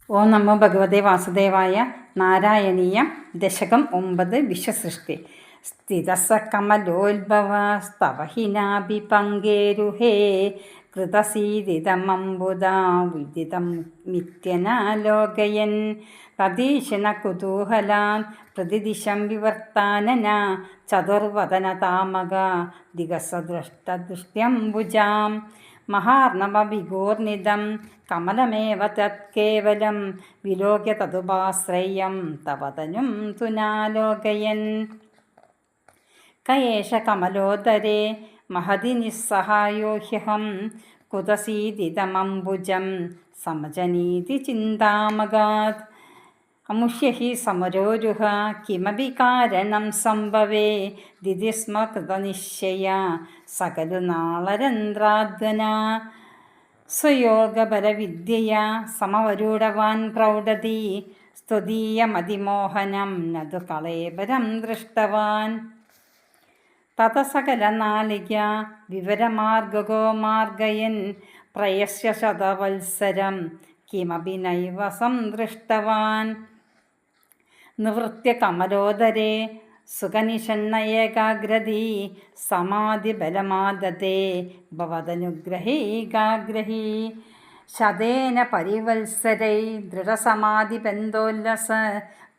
ഓം നമോ ഭഗവതേ വാസുദേവായ. നാരായണീയം. ദശകം 9. വിശ്വസൃഷ്ടി. സ്ഥിതസ കമലോത്ഭവ സ്തവഹിനാഭി പങ്കേരുഹേ കൃതസീദിതമംബുദാ വിദിതം മിഥ്യനാലോകയൻ തദീശന കുതൂഹലാൻ പ്രതിദിശം വിവർത്താനന ചതുർവദനതാമക ദിഗസദൃഷ്ടദൃഷ്ട്യംബുജാം മഹാർണവവിഗൂർണിതം കമലമേവ തത്കേവലം വിലോക്യ തതുപാശ്രയം തവതനും തുനാലോകയൻ കയേഷ കമലോദരേ മഹതി നിസ്സഹായോ ഹ്യഹം കുതസീദിതമംബുജം സമജനീതി ചിന്താമഗാത് അമുഷ്യ ഹി സമരോരുഹ കിമപി കാരണം സംഭവേ ദിദിസ്മ കൃതനിശ്ചയ സകലു നാളരന്ധ്രാദ്വന സ്വയോഗബലവിദ്യയാ സമവരൂഢവാൻ പ്രൗഢതി സ്തുതീയമതിമോഹനം നതു കളേബരം ദൃഷ്ടവാൻ തതസകലനാളിക വിവരമാർഗോ മാർഗയൻ പ്രയസ്യ ശതവത്സരം കിമപി നൈവ സംദൃഷ്ടവാൻ നിവൃത്യ കമലോദരേ സുഖനിഷണ്ണ ഏകാഗ്രതി സമാധിബലമാദതേ ഭവദനുഗ്രഹീകാഗ്രഹീ ശതേന പരിവത്സരൈ ദൃഢസമാധിബന്ധോല്ലസ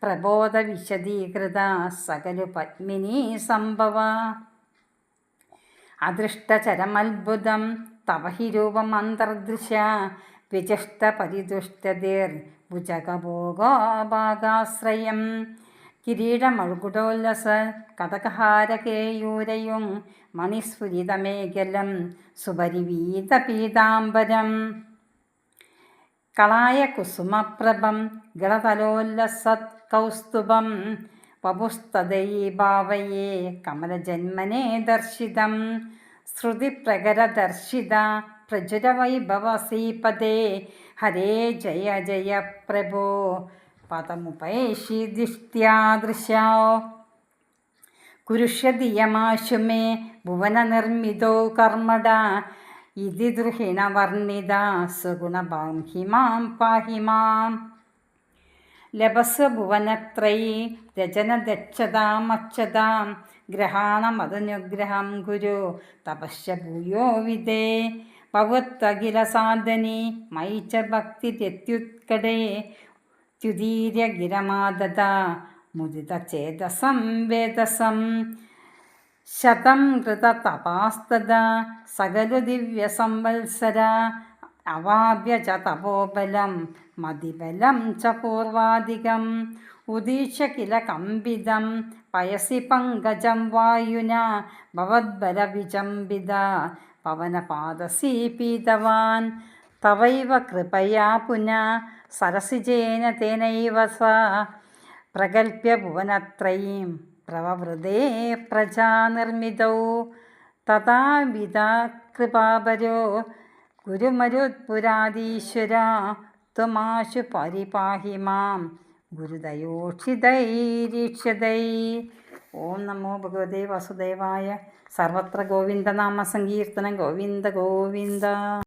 പ്രബോധ വിശദീകൃത സകലു പത്മിനീ സംഭവ അദൃഷ്ടചരമത്ഭുതം തവ ഹി രൂപം അന്തർദൃശ വിചിഷ്ടപരിദുഷ്ടതിർ ഭുജഗഭോഗാഭാഗാശ്രയം കിരീടമഴുകുടോല്ലസ കടകഹാരകേയൂരയും മണിസ്ഫുരിതമേഖലം സുപരിവീതപീതാംബരം കളായ കുസുമപ്രഭം ഗളതലോല്ലസത് കൗസ്തുഭം വപുസ്തദയീഭാവയേ കമലജന്മനേ ദർശിതം ശ്രുതിപ്രകരദർശിത പ്രചുരവൈഭവസീപദേ ഹരേ ജയ ജയ പ്രഭോ പദമുപൈഷിദിഷ്ട്യാദൃശോ കുരുഷ്യധിയമാശു മേ ഭുവനനിർമ്മിതോ കർമ്മട ഇതി ദൃഹിണവർണിത സുഗുണബാംഹിമാം പാഹി മാം ലഭസ്വ ഭുവനത്രയീ രചനദക്ഷതാമക്ഷതാം ഗ്രഹാണമതനുഗ്രഹം ഗുരു തപശ്യ ഭൂയോ വിദേ ഭവത്വഖിലസാധനി മയി ച ഭക്തിര്യത്യുത്കടേ ത്യുദീര്യഗിരമാദത മുദിതചേതസം വേദസം ശതം കൃതതപാസ്തദാ സകലു ദിവ്യസംവത്സര അവാപ്യ ച തപോബലം മതിബലം ച പൂർവാധികം ഉദീക്ഷ്യ കില കമ്പിതം പയസി പങ്കജം വായുന ഭവദ്ബലവിചംബിത പവനപാദസീപീതവാൻ തവൈവ കൃപയാ പുനഃ സരസിജേന തേനൈവ സ പ്രകൽപ്യ ഭുവനത്രയീം പ്രവവൃതേ പ്രജാനിർമ്മിതൗ തഥാവിധ കൃപാപരോ ഗുരുമരുത്പുരാധീശ്വര ത്വമാശു പരിപാഹി മാം ഗുരുദയോക്ഷിതൈരീക്ഷ്യതൈ. ഓം നമോ ഭഗവതേ വാസുദേവായ. സർവത്ര ഗോവിന്ദനാമ സങ്കീർത്തനം. ഗോവിന്ദ ഗോവിന്ദ.